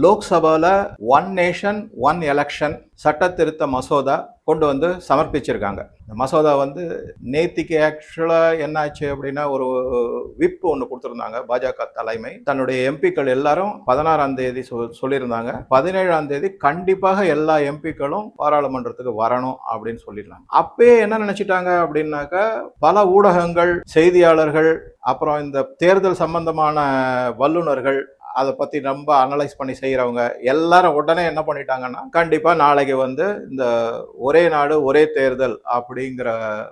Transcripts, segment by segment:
லோக்சபால one nation one election சட்ட திருத்த மசோதா கொண்டு வந்து சமர்ப்பிச்சிருக்காங்க. இந்த மசோதா வந்து நேத்திக்கு ஆக்சுவலா என்ன ஆச்சு அப்படின்னா, ஒரு விப் ஒன்று கொடுத்துருந்தாங்க. பாஜக தலைமை தன்னுடைய எம்பிக்கள் எல்லாரும் 16ஆம் தேதி சொல்லியிருந்தாங்க. 17ஆம் தேதி கண்டிப்பாக எல்லா எம்பிக்களும் பாராளுமன்றத்துக்கு வரணும் அப்படின்னு சொல்லிடலாம். அப்பயே என்ன நினைச்சிட்டாங்க அப்படின்னாக்கா, பல ஊடகங்கள், செய்தியாளர்கள், அப்புறம் இந்த தேர்தல் சம்பந்தமான வல்லுநர்கள், அதை பத்தி ரொம்ப அனலைஸ் பண்ணி செய்யறவங்க எல்லாரும் உடனே என்ன பண்ணிட்டாங்கன்னா, கண்டிப்பா நாளைக்கு வந்து இந்த ஒரே நாடு ஒரே தேர்தல் அப்படிங்கிற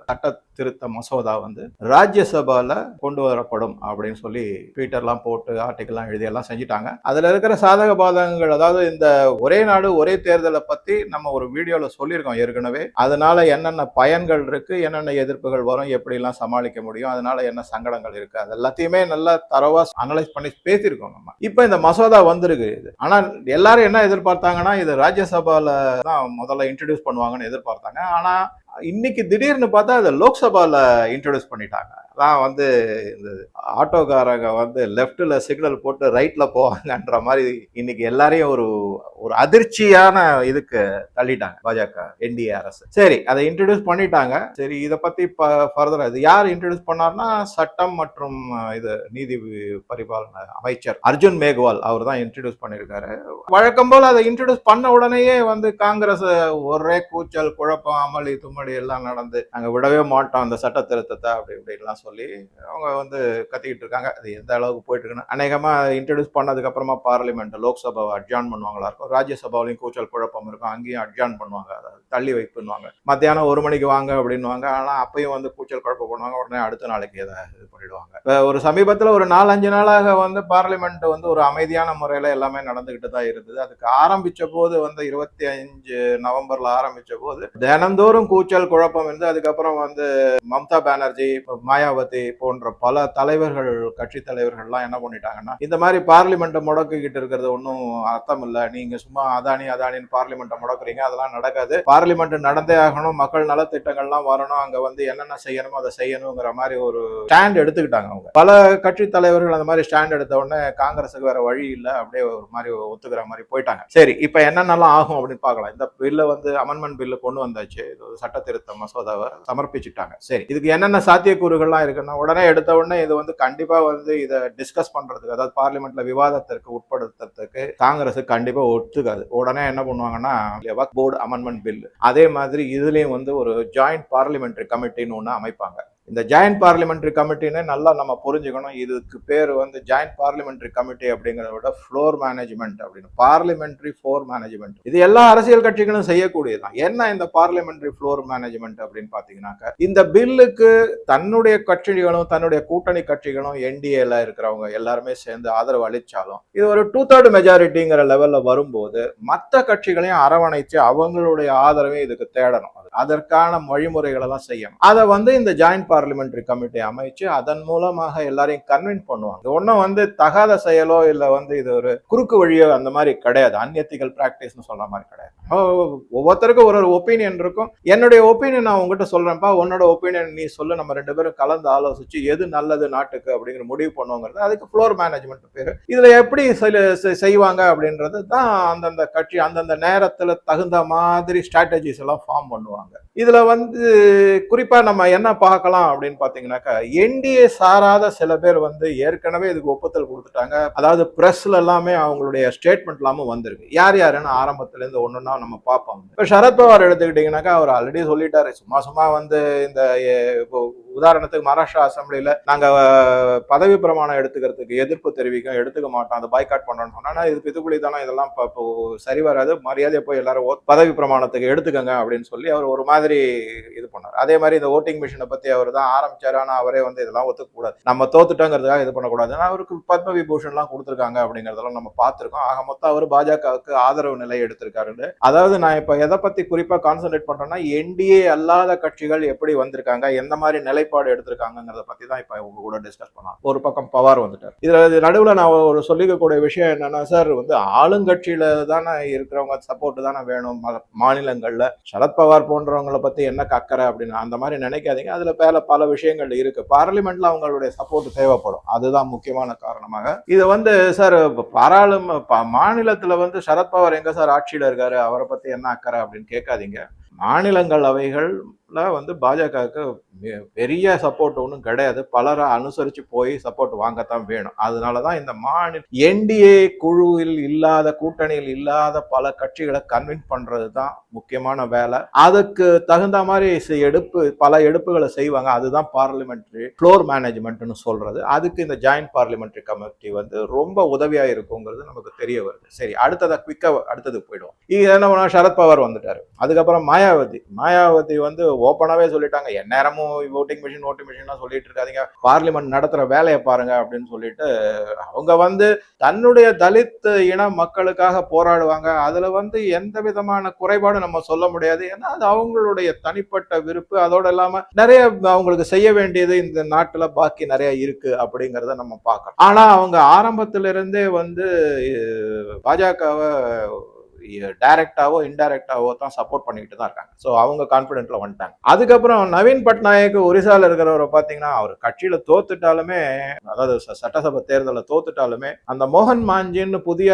சட்ட திருத்த மசோதா வந்து ராஜ்யசபால கொண்டு வரப்படும் அப்படின்னு சொல்லி ட்விட்டர்லாம் போட்டு ஆர்டிக்கல்லாம் எழுதி எல்லாம் செஞ்சுட்டாங்க. அதுல இருக்கிற சாதக பாதகங்கள், அதாவது இந்த ஒரே நாடு ஒரே தேர்தலை பத்தி நம்ம ஒரு வீடியோல சொல்லியிருக்கோம் ஏற்கனவே. அதனால என்னென்ன பயன்கள் இருக்கு, என்னென்ன எதிர்ப்புகள் வரும், எப்படி எல்லாம் சமாளிக்க முடியும், அதனால என்ன சங்கடங்கள் இருக்கு, அது எல்லாத்தையுமே நல்லா தரவா அனலைஸ் பண்ணி பேசியிருக்கோம் நம்ம. இப்ப இந்த மசோதா வந்திருக்கு. ஆனா எல்லாரும் என்ன எதிர்பார்த்தாங்கன்னா, இது ராஜ்யசபால தான் முதல்ல இன்ட்ரடியூஸ் பண்ணுவாங்கன்னு எதிர்பார்த்தாங்க. ஆனா இன்னைக்கு திடீர்னு பார்த்தா அதை லோக்சபால இன்ட்ரோடியூஸ் பண்ணிட்டாங்க. அதான் வந்து இந்த ஆட்டோக்காரங்க வந்து லெப்ட்ல சிக்னல் போட்டு ரைட்ல போவாங்கன்ற மாதிரி இன்னைக்கு எல்லாரையும் ஒரு ஒரு அதிர்ச்சியான இதுக்கு தள்ளிட்டாங்க பாஜக என்டிஏ அரசு. சரி, அதை இன்ட்ரோடியூஸ் பண்ணிட்டாங்க. சரி, இதை பத்தி ஃபர்தரா இது யார் இன்ட்ரோடியூஸ் பண்ணார்னா, சட்டம் மற்றும் இது நீதி பரிபாலன அமைச்சர் அர்ஜுன் மேக்வால் அவர் தான் இன்ட்ரோடியூஸ் பண்ணியிருக்காரு. வழக்கம் போல அதை இன்ட்ரோடியூஸ் பண்ண உடனேயே வந்து காங்கிரஸ் ஒரே கூச்சல், குழப்பம், அமளி தும்மடி எல்லாம் நடந்து, நாங்க விடவே மாட்டோம் அந்த சட்ட திருத்தத்தை அப்படி இப்படிலாம் சொல்லி அவங்க வந்து கத்திக்கிட்டு இருக்காங்க. அது எந்த அளவுக்கு போயிட்டு இருக்குன்னு அநேகமா இன்ட்ரோடியூஸ் பண்ணதுக்கு அப்புறமா பார்லிமெண்ட் லோக்சபா அட்ஜான் பண்ணுவாங்களா இருக்கும். ராஜ்யசபாவிலையும் கூச்சல் குழப்பம் இருக்கும், அங்கேயும் அட்ஜான் பண்ணுவாங்க, அதாவது தள்ளி வைப்புன்னுவாங்க. மத்தியானம் 1 மணிக்கு வாங்க அப்படின்னுவாங்க. ஆனா அப்பயும் வந்து கூச்சல் குழப்பம் பண்ணுவாங்க. உடனே அடுத்த நாளைக்கு இதை இது பண்ணிடுவாங்க. ஒரு சமீபத்தில் ஒரு 4-5 நாளாக வந்து பார்லிமெண்ட் வந்து ஒரு அமைதியான முறையில எல்லாமே நடந்துகிட்டு தான் இருந்தது. அதுக்கு ஆரம்பிச்ச போது வந்து 25 நவம்பர்ல ஆரம்பிச்ச போது தினந்தோறும் கூச்சல் குழப்பம் இருந்து, அதுக்கப்புறம் வந்து மம்தா பானர்ஜி, மாயாவதி போன்ற பல தலைவர்கள், கட்சி தலைவர்கள்லாம் என்ன பண்ணிட்டாங்கன்னா, இந்த மாதிரி பார்லிமெண்ட்டை முடக்கிக்கிட்டு இருக்கிறது ஒன்றும் அர்த்தம் இல்லை, நீங்க சும்மா அதானின்னு பார்லிமெண்ட்டை முடக்குறீங்க, அதெல்லாம் நடக்காது, பார்லிமெண்ட் நடந்தே ஆகணும், மக்கள் நலத்திட்டங்கள்லாம் வரணும், அங்க வந்து என்னென்ன செய்யணுமோ அதை செய்யணுங்கிற மாதிரி ஒரு ஸ்டாண்ட் எடுத்துக்கிட்டாங்க அவங்க. பல கட்சி தலைவர்கள் அந்த மாதிரி ஸ்டாண்ட் எடுத்த உடனே காங்கிரஸுக்கு வேற வழி இல்லை, அப்படியே ஒரு மாதிரி ஒத்துக்கிற மாதிரி போயிட்டாங்க. சரி, இப்ப என்னென்னலாம் ஆகும் அப்படின்னு பார்க்கலாம். இந்த பில்ல வந்து அமெண்ட்மெண்ட் பில்லு கொண்டு வந்தாச்சு, சட்ட திருத்த மசோதாவை சமர்ப்பிச்சுட்டாங்க. சரி, இதுக்கு என்னென்ன சாத்தியக்கூறுகள்லாம் இருக்குன்னா, உடனே எடுத்த உடனே இது வந்து கண்டிப்பா வந்து இதை டிஸ்கஸ் பண்றதுக்கு, அதாவது பார்லிமெண்ட்ல விவாதத்திற்கு உட்படுத்துறதுக்கு காங்கிரஸ் கண்டிப்பா ஒத்துக்காது. உடனே என்ன பண்ணுவாங்கன்னா, வக்ஃப் போர்டு அமெண்ட்மெண்ட் பில், அதே மாதிரி இதுலயும் வந்து ஒரு ஜாயிண்ட் பார்லிமெண்டரி கமிட்டின்னு ஒண்ணு அமைப்பாங்க. இந்த ஜாயிண்ட் பார்லிமெண்டரி கமிட்டின்னு நல்லா நம்ம புரிஞ்சுக்கணும். இதுக்கு பேர் வந்து ஜாயிண்ட் பார்லிமெண்டரி கமிட்டி அப்படிங்கிறத விட ஃப்ளோர் மேனேஜ்மெண்ட் அப்படின்னு, பார்லிமெண்டரி ஃப்ளோர் மேனேஜ்மெண்ட். இது எல்லா அரசியல் கட்சிகளும் செய்யக்கூடியதுதான். என்ன இந்த பார்லிமெண்டரி ஃப்ளோர் மேனேஜ்மெண்ட் அப்படின்னு பாத்தீங்கன்னாக்க, இந்த பில்லுக்கு தன்னுடைய கட்சிகளும் தன்னுடைய கூட்டணி கட்சிகளும் என்டிஏல இருக்கிறவங்க எல்லாருமே சேர்ந்து ஆதரவு அளிச்சாலும், இது ஒரு 2/3 மெஜாரிட்டிங்கிற லெவல்ல வரும்போது மற்ற கட்சிகளையும் அரவணைச்சு அவங்களுடைய ஆதரவை இதுக்கு தேடணும். அதற்கான வழிமுறைகள் எல்லாம் செய்யணும். அதை வந்து இந்த ஜாயிண்ட் பார்லிமெண்டரி கமிட்டி அமைச்சு அதன் மூலமாக எல்லாரையும் கன்வின்ஸ் பண்ணுவாங்க. ஒன்னும் வந்து தகாத செயலோ இல்ல வந்து இது ஒரு குறுக்கு வழியோ அந்த மாதிரி கிடையாது. அன்எத்திக்கல் பிராக்டிஸ்னு சொல்ற மாதிரி கிடையாது. ஒவ்வொருத்தருக்கும் ஒரு ஒப்பீனியன் இருக்கும். என்னுடைய ஒப்பீனியன் நான் உங்ககிட்ட சொல்றேன்ப்பா, உன்னோட ஒப்பீனியன் நீ சொல்லு, நம்ம 2 பேரும் கலந்து ஆலோசிச்சு எது நல்லது நாட்டுக்கு அப்படிங்கிற முடிவு பண்ணுவோங்கிறது அதுக்கு ஃப்ளோர் மேனேஜ்மெண்ட் பேரு. இதுல எப்படி செய்வாங்க அப்படின்றது தான் அந்தந்த கட்சி அந்தந்த நேரத்துல தகுந்த மாதிரி ஸ்ட்ராட்டஜிஸ் எல்லாம் ஃபார்ம் பண்ணுவாங்க. இதுல வந்து குறிப்பா நம்ம என்ன பார்க்கலாம் அப்படின்னு பாத்தீங்கன்னாக்கா, என்டிஏ சாராத சில பேர் வந்து ஏற்கனவே இதுக்கு ஒப்புதல் கொடுத்துட்டாங்க. அதாவது பிரஸ்ல எல்லாமே அவங்களுடைய ஸ்டேட்மெண்ட் எல்லாமே வந்திருக்கு. யார் யாருன்னு ஆரம்பத்துல இருந்து ஒண்ணுன்னா நம்ம பார்ப்போம். இப்ப சரத்பவார் எடுத்துக்கிட்டீங்கன்னாக்கா, அவர் ஆல்ரெடி சொல்லிட்டாரு, சும்மா வந்து இந்த உதாரணத்துக்கு மகாராஷ்டிரா அசம்பிளியில நாங்க பதவி பிரமாணம் எடுத்துக்கிறதுக்கு எதிர்ப்பு தெரிவிக்க எடுத்துக்க மாட்டோம், அதை பாய்காட் பண்றோம்னு சொன்னா, இது பிதுக்குழி தானே, இதெல்லாம் சரி வராது, மரியாதையை போய் எல்லாரும் பதவி பிரமாணத்துக்கு எடுத்துக்கங்க அப்படின்னு சொல்லி அவர் ஒரு மாதிரி இது பண்ணார். அதே மாதிரி இந்த ஓட்டிங் மிஷினை பத்தி அவர் தான் ஆரம்பிச்சாரு. ஆனா அவரே வந்து இதெல்லாம் ஒத்துக்க கூடாது, நம்ம தோத்துட்டோங்கிறதுக்காக இது பண்ணக்கூடாது, அவருக்கு பத்ம விபூஷன் எல்லாம் கொடுத்துருக்காங்க அப்படிங்கறதெல்லாம் நம்ம பார்த்திருக்கோம். ஆக மொத்தம் அவர் பாஜகவுக்கு ஆதரவு நிலை எடுத்திருக்காரு. அதாவது நான் இப்ப எதை பத்தி குறிப்பா கான்சென்ட்ரேட் பண்றேன்னா, என்டிஏ அல்லாத கட்சிகள் எப்படி வந்திருக்காங்க, எந்த மாதிரி நிலை நிலைப்பாடு எடுத்திருக்காங்கிறத பத்தி தான் இப்ப உங்க கூட டிஸ்கஸ் பண்ணலாம். ஒரு பக்கம் பவார் வந்துட்டார். இதுல நடுவுல நான் ஒரு சொல்லிக்கக்கூடிய விஷயம் என்னன்னா, சார் வந்து ஆளுங்கட்சியில தானே இருக்கிறவங்க சப்போர்ட் தானே வேணும் மாநிலங்கள்ல. சரத்பவார் போன்றவங்களை பத்தி என்ன அக்கறை அப்படின்னு அந்த மாதிரி நினைக்காதீங்க. அதுல பல விஷயங்கள் இருக்கு. பார்லிமெண்ட்ல அவங்களுடைய சப்போர்ட் தேவைப்படும். அதுதான் முக்கியமான காரணமாக. இது வந்து சார் மாநிலத்துல வந்து சரத்பவார் எங்க சார் ஆட்சியில இருக்காரு, அவரை பத்தி என்ன அக்கறை அப்படின்னு கேட்காதீங்க. மாநிலங்களவைகள்ல வந்து பாஜகவுக்கு பெரிய சப்போர்ட் ஒன்றும் கிடையாது. பலரை அனுசரிச்சு போய் சப்போர்ட் வாங்கத்தான் வேணும். அதனாலதான் இந்த என்டிஏ குழுவில் இல்லாத, கூட்டணியில் இல்லாத பல கட்சிகளை கன்வின்ஸ் பண்றது தான் முக்கியமான வேலை. அதுக்கு தகுந்த மாதிரி பல எடுப்புகளை செய்வாங்க. அதுதான் பார்லிமெண்ட்ரி ஃப்ளோர் மேனேஜ்மெண்ட்னு சொல்றது. அதுக்கு இந்த ஜாயிண்ட் பார்லிமெண்ட்ரி கமிட்டி வந்து ரொம்ப உதவியா இருக்குங்கிறது நமக்கு தெரிய வருது. சரி, அடுத்தது போயிடுவோம். இது என்ன, சரத்பவார் வந்துட்டாரு. அதுக்கப்புறம் மாயாவதி வந்து ஓப்பனாவே சொல்லிட்டாங்க, எந்நேரமும் ஓட்டிங் மிஷின் சொல்லிட்டு இருக்காதீங்க, பார்லிமெண்ட் நடத்துற வேலையை பாருங்க அப்படின்னு சொல்லிட்டு அவங்க வந்து தன்னுடைய தலித் இன மக்களுக்காக போராடுவாங்க. அதுல வந்து எந்த விதமான குறைபாடும் நம்ம சொல்ல முடியாது. ஏன்னா அது அவங்களுடைய தனிப்பட்ட விருப்பு. அதோட இல்லாம நிறைய அவங்களுக்கு செய்ய வேண்டியது இந்த நாட்டுல பாக்கி நிறைய இருக்கு அப்படிங்கறத நம்ம பார்க்கணும். ஆனா அவங்க ஆரம்பத்திலிருந்தே வந்து பாஜகவை டைரக்டாவோ இன்டைரக்டாவோ தான் சப்போர்ட் பண்ணிட்டு தான் இருக்காங்க. ஸோ அவங்க கான்பிடென்ட்ல வந்துட்டாங்க. அதுக்கப்புறம் நவீன் பட்நாயக் ஒரிசால இருக்கிறவரை பார்த்தீங்கன்னா, அவர் கட்சியில தோத்துட்டாலுமே, அதாவது சட்டசபை தேர்தலில் தோத்துட்டாலுமே, அந்த மோகன் மாஞ்சின்னு புதிய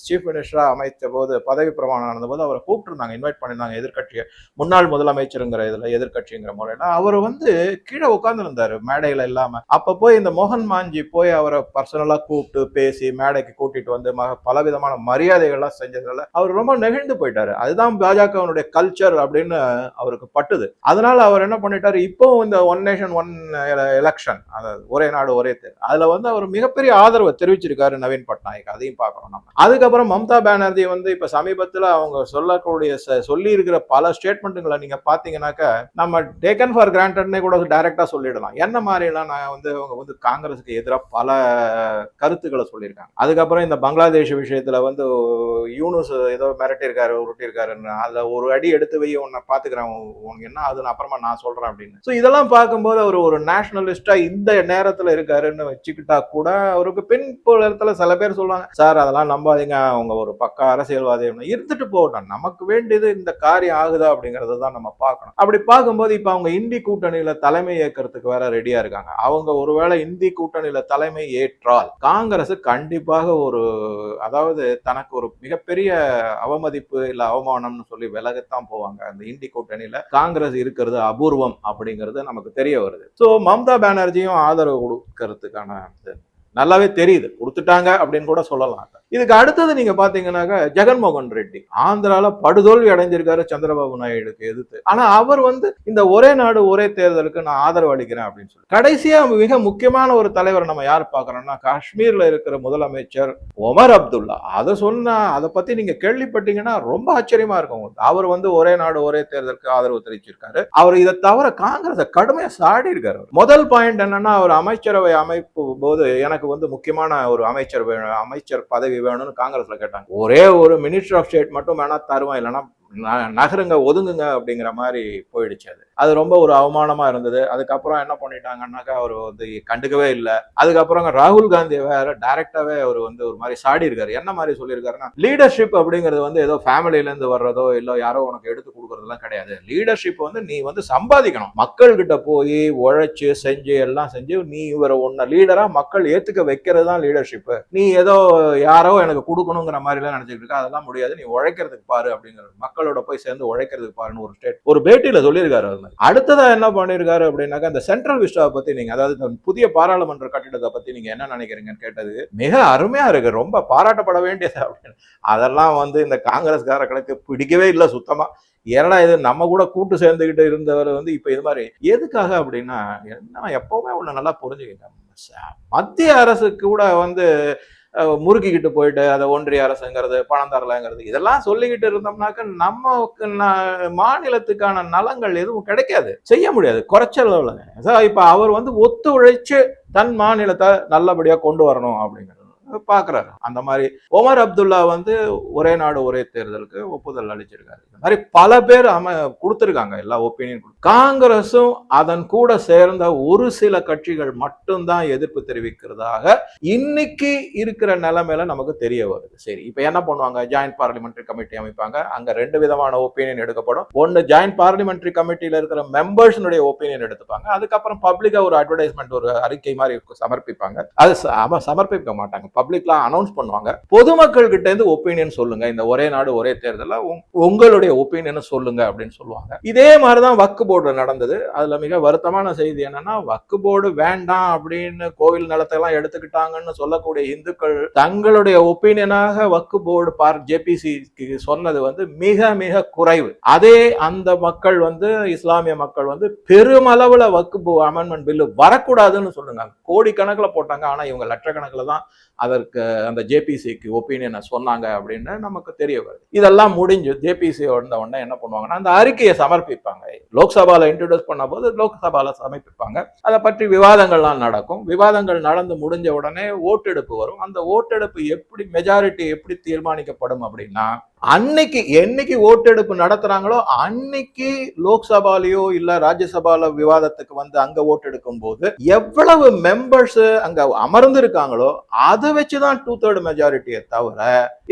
சீஃப் மினிஸ்டரா அமைத்த போது, பதவி பிரமாணம் நடந்த போது அவரை கூப்பிட்டுருந்தாங்க, இன்வைட் பண்ணியிருந்தாங்க. எதிர்கட்சியை முன்னாள் முதலமைச்சருங்கிற இதுல எதிர்கட்சிங்கிற முறையில அவர் வந்து கீழே உட்கார்ந்து இருந்தாரு மேடையில இல்லாம. அப்ப போய் இந்த மோகன் மாஞ்சி போய் அவரை பர்சனலா கூப்பிட்டு பேசி மேடைக்கு கூட்டிட்டு வந்து பலவிதமான மரியாதைகள்லாம் செஞ்சதுனால அவர் ரொம்ப நெகிழ்ந்து போயிட்டாரு. அதுதான் பாஜகவினுடைய கல்ச்சர் அப்படின்னு அவருக்கு பட்டுது. அதனால அவர் என்ன பண்ணிட்டாரு, இப்போ இந்த ஒன் நேஷன் ஒன் எலெக்ஷன், அதாவது ஒரே நாடு ஒரே தேர்தல், அதுல வந்து அவர் மிகப்பெரிய ஆதரவை தெரிவிச்சிருக்காரு நவீன் பட்நாயக். அதையும் பார்க்கணும் நம்ம. அதுக்கப்புறம் மம்தா பானர்ஜி வந்து இப்ப சமீபத்தில் அவங்க சொல்லி இருக்கிற பல ஸ்டேட்மெண்ட்டுகளை நீங்க பாத்தீங்கன்னாக்க, நம்ம டேக்கன் ஃபார் கிராண்டட்னே கூட டைரக்டா சொல்லிடலாம். என்ன மாதிரி எல்லாம் நான் வந்து அவங்க வந்து காங்கிரஸுக்கு எதிராக பல கருத்துக்களை சொல்லியிருக்காங்க. அதுக்கப்புறம் இந்த பங்களாதேஷ் விஷயத்துல வந்து யூனுஸ் ஏதோ மிரட்டியிருக்காரு, உருட்டியிருக்காருன்னு, அதுல ஒரு அடி எடுத்து வை, உன்னை பாத்துக்கிறேன், உனக்கு என்ன அது அப்புறமா நான் சொல்றேன் அப்படின்னு. ஸோ இதெல்லாம் பார்க்கும்போது அவர் ஒரு நேஷனலிஸ்டா இந்த நேரத்துல இருக்காருன்னு வச்சுக்கிட்டா கூட, அவருக்கு பின்புலத்துல சில பேர் சொல்லுவாங்க, சார் அதெல்லாம் நம்பாதீங்க, அவங்க ஒரு பக்கா அரசியல்வாதி இருந்துட்டு போகட்டும், நமக்கு வேண்டியது இந்த காரியம் ஆகுதா அப்படிங்கறத தான் நம்ம பார்க்கணும். அப்படி பார்க்கும்போது இப்ப அவங்க இந்தி கூட்டணியில தலைமை ஏற்கிறதுக்கு வேற ரெடியா இருக்காங்க. அவங்க ஒருவேளை இந்தி கூட்டணியில தலைமை ஏற்றால் காங்கிரஸ் கண்டிப்பாக ஒரு, அதாவது தனக்கு ஒரு மிகப்பெரிய அவமதிப்பு இல்ல அவமானம்னு சொல்லி விலகத்தான் போவாங்க. அந்த இந்தி கூட்டணியில காங்கிரஸ் இருக்கிறது அபூர்வம் அப்படிங்கிறது நமக்கு தெரிய வருது. சோ மம்தா பானர்ஜியும் ஆதரவு கொடுக்கறதுக்கான நல்லாவே தெரியுது, கொடுத்துட்டாங்க அப்படின்னு கூட சொல்லலாம். இதுக்கு அடுத்தது நீங்க பாத்தீங்கன்னாக்க ஜெகன்மோகன் ரெட்டி ஆந்திரால படுதோல்வி அடைஞ்சிருக்காரு சந்திரபாபு நாயுடுக்கு எதிர்த்து. ஆனா அவர் வந்து இந்த ஒரே நாடு ஒரே தேர்தலுக்கு நான் ஆதரவு அளிக்கிறேன் அப்படின்னு சொல்லி கடைசியா மிக முக்கியமான ஒரு தலைவர் நம்ம யார் பாக்குறோம்னா, காஷ்மீர்ல இருக்கிற முதலமைச்சர் ஒமர் அப்துல்லா. அதை பத்தி நீங்க கேள்விப்பட்டீங்கன்னா ரொம்ப ஆச்சரியமா இருக்கும். அவர் வந்து ஒரே நாடு ஒரே தேர்தலுக்கு ஆதரவு தெரிவிச்சிருக்காரு. அவர் இதை தவிர காங்கிரஸை கடுமையா சாடி இருக்காரு. முதல் பாயிண்ட் என்னன்னா, அவர் அமைச்சரவை அமைப்பு போது எனக்கு வந்து முக்கியமான ஒரு அமைச்சர் பதவி வேணும்னு காங்கிரஸ்ல கேட்டாங்க. ஒரே ஒரு மினிஸ்டர் ஆஃப் ஸ்டேட் மட்டும் வேணா தருவேன், இல்லைன்னா நகருங்க ஒதுங்குங்க அப்படிங்கிற மாதிரி போயிடுச்சு. அது ரொம்ப ஒரு அவமானமா இருந்தது. அதுக்கப்புறம் என்ன பண்ணிட்டாங்கன்னாக்கா, அவர் வந்து கண்டுக்கவே இல்லை. அதுக்கப்புறம் ராகுல் காந்தி வேற டைரக்டாவே அவர் வந்து ஒரு மாதிரி சாடி இருக்காரு. என்ன மாதிரி சொல்லியிருக்காருன்னா, லீடர்ஷிப் அப்படிங்கிறது வந்து ஏதோ ஃபேமிலில இருந்து வர்றதோ இல்ல யாரோ உனக்கு எடுத்து கொடுக்கறதுலாம் கிடையாது. லீடர்ஷிப் வந்து நீ வந்து சம்பாதிக்கணும், மக்கள் கிட்ட போய் உழைச்சு செஞ்சு எல்லாம் செஞ்சு நீ இவரை ஒன்ன லீடரா மக்கள் ஏத்துக்க வைக்கிறது தான் லீடர்ஷிப். நீ ஏதோ யாரோ எனக்கு கொடுக்கணுங்கிற மாதிரி எல்லாம் நினைச்சிட்டு இருக்க, அதெல்லாம் முடியாது, நீ உழைக்கிறதுக்கு பாரு அப்படிங்கிறது, மக்களோட போய் சேர்ந்து உழைக்கிறதுக்கு பாருன்னு ஒரு பேட்டியில சொல்லியிருக்காரு. அடுத்ததா என்ன பண்ணிருக்காரு அப்படின்னாக்கா, இந்த சென்ட்ரல் விஸ்டாவை பத்தி நீங்க, அதாவது புதிய பாராளுமன்ற கட்டிடத்தை பத்தி நீங்க என்ன நினைக்கிறீங்கன்னு கேட்டது மிக அருமையா இருக்கு, ரொம்ப பாராட்டப்பட வேண்டியது அப்படின்னு. அதெல்லாம் வந்து இந்த காங்கிரஸ்காரர்களுக்கு பிடிக்கவே இல்லை சுத்தமா. ஏன்னா இது நம்ம கூட கூட்டு சேர்ந்துகிட்டு இருந்தவர் வந்து இப்ப இது மாதிரி எதுக்காக அப்படின்னா, எப்பவுமே ஒண்ணு நல்லா புரிஞ்சுக்கிட்டேன், மத்திய அரசு கூட வந்து முறுக்கிக்கிட்டு போயிட்டு அதை ஒன்றிய அரசுங்கிறது பணம் தரலங்கிறது இதெல்லாம் சொல்லிக்கிட்டு இருந்தோம்னாக்க நமக்கு மாநிலத்துக்கான நலங்கள் எதுவும் கிடைக்காது, செய்ய முடியாது, குறைச்சல். இப்ப அவர் வந்து ஒத்து உழைச்சு தன் மாநிலத்தை நல்லபடியா கொண்டு வரணும் அப்படிங்கிறது. பாக்குறாரு. அந்த மாதிரி ஒமர் அப்துல்லா வந்து ஒரே நாடு ஒரே தேர்தலுக்கு ஒப்புதல் அளிச்சிருக்காரு. இந்த மாதிரி பல பேர் கொடுத்திருக்காங்க எல்லா ஒப்பீனியன். காங்கிரஸும் அதன் கூட சேர்ந்த ஒரு சில கட்சிகள் மட்டும்தான் எதிர்ப்பு தெரிவிக்கிறதாக இன்னைக்கு இருக்கிற நிலைமையில நமக்கு தெரிய வருது. சரி, இப்ப என்ன பண்ணுவாங்க? ஜாயிண்ட் பார்லிமெண்டரி கமிட்டி அமைப்பாங்க. அங்க 2 விதமான ஒப்பீனியன் எடுக்கப்படும். ஒன்னு ஜாயிண்ட் பார்லிமெண்டரி கமிட்டியில இருக்கிற மெம்பர்ஸ் ஒப்பீனியன் எடுத்துப்பாங்க. அதுக்கப்புறம் பப்ளிக்கா ஒரு அட்வர்டைஸ்மெண்ட், ஒரு அறிக்கை மாதிரி சமர்ப்பிப்பாங்க. அது சமர்ப்பிக்க மாட்டாங்க, பப்ளிக்லாம் அனௌன்ஸ் பண்ணுவாங்க. பொதுமக்கள் கிட்ட இருந்து ஒப்பீனியன் சொல்லுங்க, இந்த ஒரே நாடு ஒரே தேர்தல உங்களுடைய ஒப்பீனியன் சொல்லுங்க அப்படின்னு சொல்லுவாங்க. இதே மாதிரிதான் வக்ஃப் போர்டு நடந்தது. அதுல மிக வருத்தமான செய்தி என்னன்னா, வக்ஃப் போர்டு வேண்டாம் அப்படின்னு கோவில் நிலத்தெல்லாம் எடுத்துக்கிட்டாங்கன்னு சொல்லக்கூடிய இந்துக்கள் தங்களுடைய ஒப்பீனியனாக வக்ஃப் போர்டு ஜேபிசி சொன்னது வந்து மிக மிக குறைவு. அதே அந்த மக்கள் வந்து இஸ்லாமிய மக்கள் வந்து பெருமளவுல வக்ஃப் அமெண்ட்மெண்ட் பில்லு வரக்கூடாதுன்னு சொல்லுங்க. கோடிக்கணக்கில் போட்டாங்க. ஆனா இவங்க லட்சக்கணக்கில் தான் அதற்கு அந்த ஜேபிசிக்கு ஒப்பீனியனை சொன்னாங்க அப்படின்னு நமக்கு தெரிய வருது. இதெல்லாம் முடிஞ்சு ஜேபிசி வந்த உடனே என்ன பண்ணுவாங்கன்னா, அந்த அறிக்கையை சமர்ப்பிப்பாங்க. லோக்சபால இன்ட்ரோடியூஸ் பண்ண போது லோக்சபால சமர்ப்பிப்பாங்க. அதை பற்றி விவாதங்கள்லாம் நடக்கும். விவாதங்கள் நடந்து முடிஞ்ச உடனே ஓட்டெடுப்பு வரும். அந்த ஓட்டெடுப்பு எப்படி மெஜாரிட்டி எப்படி தீர்மானிக்கப்படும் அப்படின்னா, அன்னைக்கு என்னைக்கு ஓட்டெடுப்பு நடத்துறாங்களோ அன்னைக்கு லோக்சபாலையோ இல்ல ராஜ்யசபால விவாதத்துக்கு வந்து அங்க ஓட்டெடுக்கும் போது எவ்வளவு மெம்பர்ஸ் அங்க அமர்ந்து இருக்காங்களோ அதை வச்சுதான் 2/3 மெஜாரிட்டியை தவிர,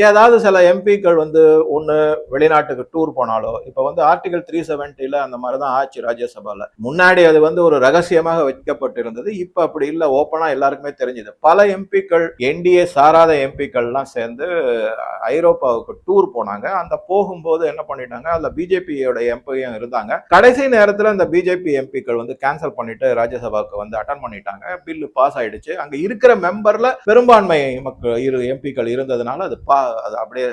ஏதாவது சில எம்பிக்கள் வந்து ஒண்ணு வெளிநாட்டுக்கு டூர் போனாலோ, இப்ப வந்து ஆர்டிகல் 370 அந்த மாதிரிதான் ஆச்சு ராஜ்யசபால. முன்னாடி அது வந்து ஒரு ரகசியமாக வைக்கப்பட்டிருந்தது. இப்ப அப்படி இல்ல, ஓப்பனா எல்லாருக்குமே தெரிஞ்சது. பல எம்பிக்கள், என்டிஏ சாராத எம்பிக்கள் எல்லாம் சேர்ந்து ஐரோப்பாவுக்கு டூர் போனாங்க. அந்த போகும்போது என்ன பண்ணிட்டாங்க, அதுல பிஜேபியோட எம்பியும் இருந்தாங்க. கடைசி நேரத்துல அந்த பிஜேபி எம்பிக்கள் வந்து கேன்சல் பண்ணிட்டு ராஜ்யசபாவுக்கு வந்து அட்டன் பண்ணிட்டாங்க. பில்லு பாஸ் ஆயிடுச்சு. அங்க இருக்கிற மெம்பர்ல பெரும்பான்மை மக்கள் எம்பிக்கள் இருந்ததுனால அது அப்படியே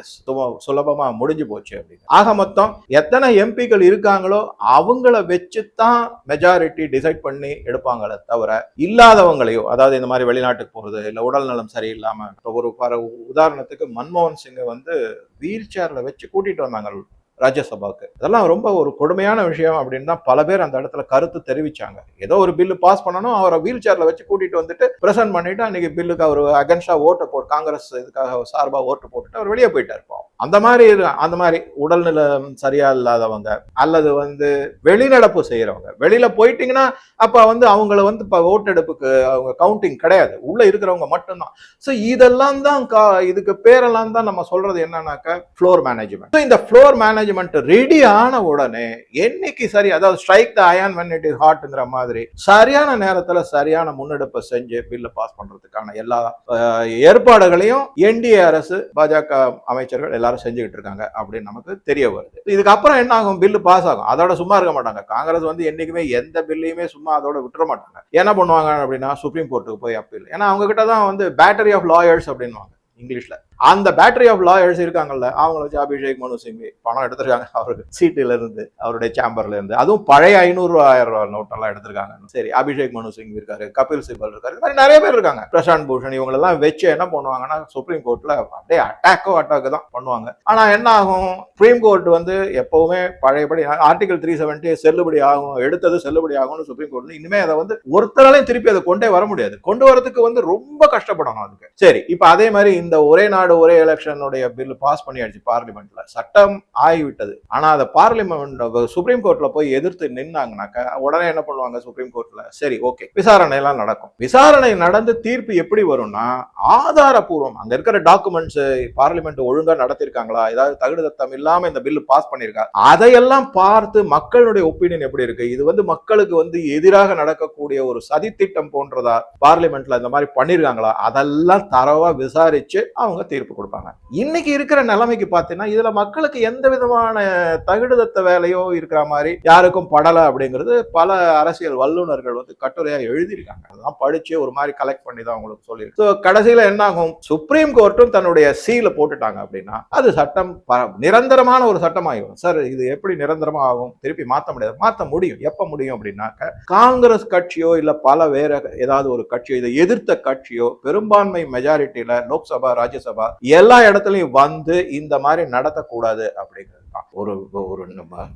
சுலபமா முடிஞ்சு போச்சு. அப்படின்னு ஆக மொத்தம் எத்தனை எம்பிக்கள் இருக்காங்களோ அவங்கள வச்சுதான் மெஜாரிட்டி டிசைட் பண்ணி எடுப்பாங்களே தவிர, இல்லாதவங்களையோ, அதாவது இந்த மாதிரி வெளிநாட்டுக்கு போறது இல்ல உடல் நலம் சரியில்லாம, ஒரு உதாரணத்துக்கு மன்மோகன் சிங்கை வந்து வீல் சேர்ல வச்சு கூட்டிட்டு வந்தாங்க ராஜ்யசபாவுக்கு. அதெல்லாம் ரொம்ப ஒரு கொடுமையான விஷயம் அப்படின்னு தான் பல பேர் அந்த இடத்துல கருத்து தெரிவிச்சாங்க. ஏதோ ஒரு பில்லு பாஸ் பண்ணணும், அவரை வீல் சேர்ல வச்சு கூட்டிட்டு வந்துட்டு பிரசன்ட் பண்ணிட்டு அன்னைக்கு பில்லுக்கு அவர் அகென்ஸ்டா ஓட்டு போட்டு, காங்கிரஸ் இதுக்காக சார்பா ஓட்டு போட்டுட்டு அவர் வெளியே போயிட்டார். அந்த மாதிரி உடல்நலம் சரியா இல்லாதவங்க அல்லது வந்து வெளிநடப்பு செய்யறவங்க வெளியில போயிட்டீங்கன்னா அப்ப வந்து அவங்கள வந்து இப்ப ஓட்டெடுப்புக்கு அவங்க கவுண்டிங் கிடையாது, உள்ள இருக்கிறவங்க மட்டும்தான். சோ இதெல்லாம் தான் இதுக்கு பேரெல்லாம் தான் நம்ம சொல்றது என்னன்னாக்கா ஃப்ளோர் மேனேஜ்மெண்ட். இந்த ஃப்ளோர் மேனேஜ்மெண்ட் ரெடி ஆன உடனே என்னைக்கு சரி, அதாவது strike the iron when it is hotங்கிற மாதிரி சரியான நேரத்துல சரியான முன்னெடுப்பை செஞ்சு பில்ல பாஸ் பண்றதுக்கான எல்லா ஏற்பாடுகளையும் என்டிஏ அரசு, பாஜக அமைச்சர்கள் எல்லாரும் செஞ்சுக்கிட்டு இருக்காங்க அப்படின்னு நமக்கு தெரிய வருது. இதுக்கப்புறம் என்ன ஆகும்? பில்லு பாஸ் ஆகும். அதோட சும்மா இருக்க மாட்டாங்க. காங்கிரஸ் வந்து என்னைக்குமே எந்த பில்லையுமே சும்மா அதோட விட்டுற மாட்டாங்க. என்ன பண்ணுவாங்க அப்படின்னா, சுப்ரீம் கோர்ட்டுக்கு போய் அப்பீல். ஏன்னா அவங்க கிட்ட தான் வந்து பேட்டரி ஆஃப் லாயர்ஸ் அப்படின்னு இங்கிலீஷ்ல. அந்த பேட்டரி ஆஃப் லாயர்ஸ் இருக்காங்கல்ல, அவங்கள வச்சு அபிஷேக் மனு சிங் பணம் எடுத்திருக்காங்க அவருக்கு சீட்டுல இருந்து, அவருடைய சேம்பர்ல இருந்து. அதுவும் பழைய 500 ரூபாய் நோட்டெல்லாம் எடுத்திருக்காங்க. சரி, அபிஷேக் மனு சிங் இருக்காரு, கபில் சிபல் இருக்காரு, இந்த மாதிரி நிறைய பேர் இருக்காங்க, பிரசாந்த் பூஷன், இவங்களெல்லாம் வச்சு என்ன பண்ணுவாங்கன்னா சுப்ரீம் கோர்ட்ல அப்படியே அட்டாக்கு தான் பண்ணுவாங்க. ஆனா என்ன ஆகும்? சுப்ரீம் கோர்ட் வந்து எப்பவுமே பழையபடி ஆர்டிகல் 370 செல்லுபடி ஆகும், எடுத்தது செல்லுபடி ஆகும்னு சுப்ரீம் கோர்ட் இனிமே அதை வந்து ஒருத்தராலையும் திருப்பி அதை கொண்டே வர முடியாது. கொண்டு வரதுக்கு வந்து ரொம்ப கஷ்டப்படணும் அதுக்கு. சரி, இப்ப அதே மாதிரி இந்த ஒரே நாடு ஒரே எலெக்ஷனுடைய பில் பாஸ் பண்ணியாச்சு பார்லிமெண்ட்ல, சட்டம் ஆகிவிட்டது. ஆனா அதை பார்லிமெண்ட் சுப்ரீம் கோர்ட்ல போய் எதிர்த்து நின்னாங்கனாக்க உடனே என்ன பண்ணுவாங்க சுப்ரீம் கோர்ட்ல? சரி, ஓகே, விசாரணை எல்லாம் நடக்கும். விசாரணை நடந்து தீர்ப்பு எப்படி வரும்னா, ஆதாரபூர்வம் அங்க இருக்கிற டாக்குமெண்ட்ஸ் பார்லிமெண்ட் ஒழுங்கா நடத்திருக்காங்களா, ஏதாவது தகுதித்தம் இல்லாம இந்த பில் பாஸ் பண்ணிருக்கா, அதையெல்லாம் பார்த்து மக்களுடைய ஒப்பீனியன் எப்படி இருக்கு, இது வந்து மக்களுக்கு வந்து எதிராக நடக்கக்கூடிய ஒரு சதித்திட்டம் போன்றதா, பார்லிமெண்ட்ல இந்த மாதிரி பண்ணிருக்காங்களா, அதெல்லாம் தரவா விசாரிச்சு அவங்க தீர்ப்பு கொடுப்பாங்க. இன்னைக்கு இருக்கிற நிலைமைக்கு பார்த்தீங்கன்னா இதுல மக்களுக்கு எந்த விதமான தகுதித்த வேலையோ இருக்கிற மாதிரி யாருக்கும் படல அப்படிங்கிறது பல அரசியல் வல்லுநர்கள் வந்து கட்டுரையா எழுதியிருக்காங்க. அதெல்லாம் படிச்சு ஒரு மாதிரி கலெக்ட் பண்ணி தான் உங்களுக்கு சொல்லியிருக்கு. கடைசியில என்ன ஆகும்? சுப்ரீம் கோர்ட்டும் தன்னுடைய சீல போட்டுட்டாங்க அப்படின்னா அது சட்டம் நிரந்தரமான ஒரு சட்டம் ஆகும். சார், இது எப்படி நிரந்தரமா ஆகும்? திருப்பி மாற்ற முடியாது. மாற்ற முடியும். எப்ப முடியும் அப்படின்னாக்க, காங்கிரஸ் கட்சியோ இல்ல பல வேற ஏதாவது ஒரு கட்சியோ, இதை எதிர்த்த கட்சியோ பெரும்பான்மை மெஜாரிட்டியில லோக்சபா ராஜ்யசபா எல்லா இடத்துலயும் வந்து இந்த மாதிரி நடத்தக்கூடாது அப்படிங்கிறது தான். ஒரு ஒரு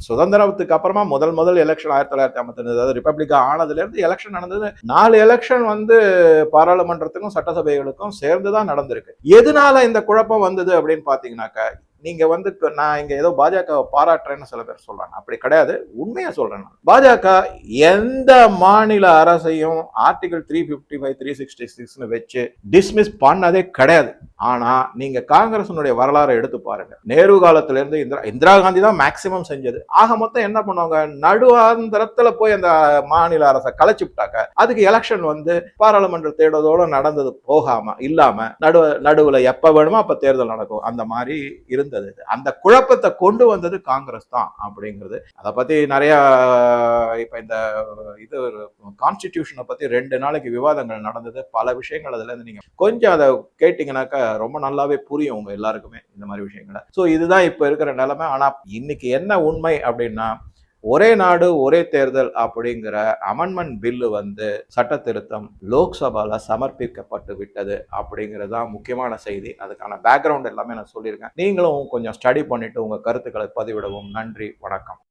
சுதந்திரத்துக்கு அப்புறமா முதல் எலெக்ஷன் 1952, அதாவது ரிப்பப்ளிக் ஆனதுல இருந்து எலெக்ஷன் நடந்தது. 4 எலெக்ஷன் வந்து பாராளுமன்றத்துக்கும் சட்டசபைகளுக்கும் சேர்ந்துதான் நடந்திருக்கு. எதனால இந்த குழப்பம் வந்தது அப்படின்னு பாத்தீங்கன்னாக்கா, நீங்க வந்து நான் இங்க ஏதோ பாஜகவை பாராட்டுறேன்னு சில பேர் சொல்றாங்க. அப்படி கிடையாது. உண்மையா சொல்றேன். பாஜக எந்த மாநில அரசையும் ஆர்டிகல் 355, 366 வச்சு டிஸ்மிஸ் பண்ணதே கிடையாது. ஆனா நீங்க காங்கிரஸினுடைய வரலாறை எடுத்து பாருங்க. நேரு காலத்துல இருந்து இந்திரா காந்தி தான் மேக்சிமம் செஞ்சது. ஆக மொத்தம் என்ன பண்ணுவாங்க, நடுவாந்திரத்துல போய் அந்த மாநில அரசை கலைச்சு விட்டாக்க அதுக்கு எலெக்ஷன் வந்து பாராளுமன்ற தேர்தலோட நடந்தது போகாம இல்லாம நடுவுல எப்ப வேணுமோ அப்ப தேர்தல் நடக்கும். அந்த மாதிரி இருந்தது. அந்த குழப்பத்தை கொண்டு வந்தது காங்கிரஸ் தான் அப்படிங்கிறது. அதை பத்தி நிறைய இப்ப இந்த இது கான்ஸ்டிடியூஷனை பத்தி 2 நாளைக்கு விவாதங்கள் நடந்தது. பல விஷயங்கள் அதுல இருந்து நீங்க கொஞ்சம் அதை கேட்டீங்கன்னாக்கா ரொம்ப நல்லாவே புரியும் உங்க எல்லாருக்குமே இந்த மாதிரி விஷயங்களை. ஸோ இதுதான் இப்ப இருக்கிற நிலைமை. ஆனா இன்னைக்கு என்ன உண்மை அப்படின்னா, ஒரே நாடு ஒரே தேர்தல் அப்படிங்கிற அமெண்ட்மெண்ட் பில்லு வந்து சட்ட திருத்தம் லோக்சபால சமர்ப்பிக்கப்பட்டு விட்டது அப்படிங்கிறது தான் முக்கியமான செய்தி. அதுக்கான பேக்ரவுண்ட் எல்லாமே நான் சொல்லியிருக்கேன். நீங்களும் கொஞ்சம் ஸ்டடி பண்ணிட்டு உங்க கருத்துக்களை பதிவிடவும். நன்றி, வணக்கம்.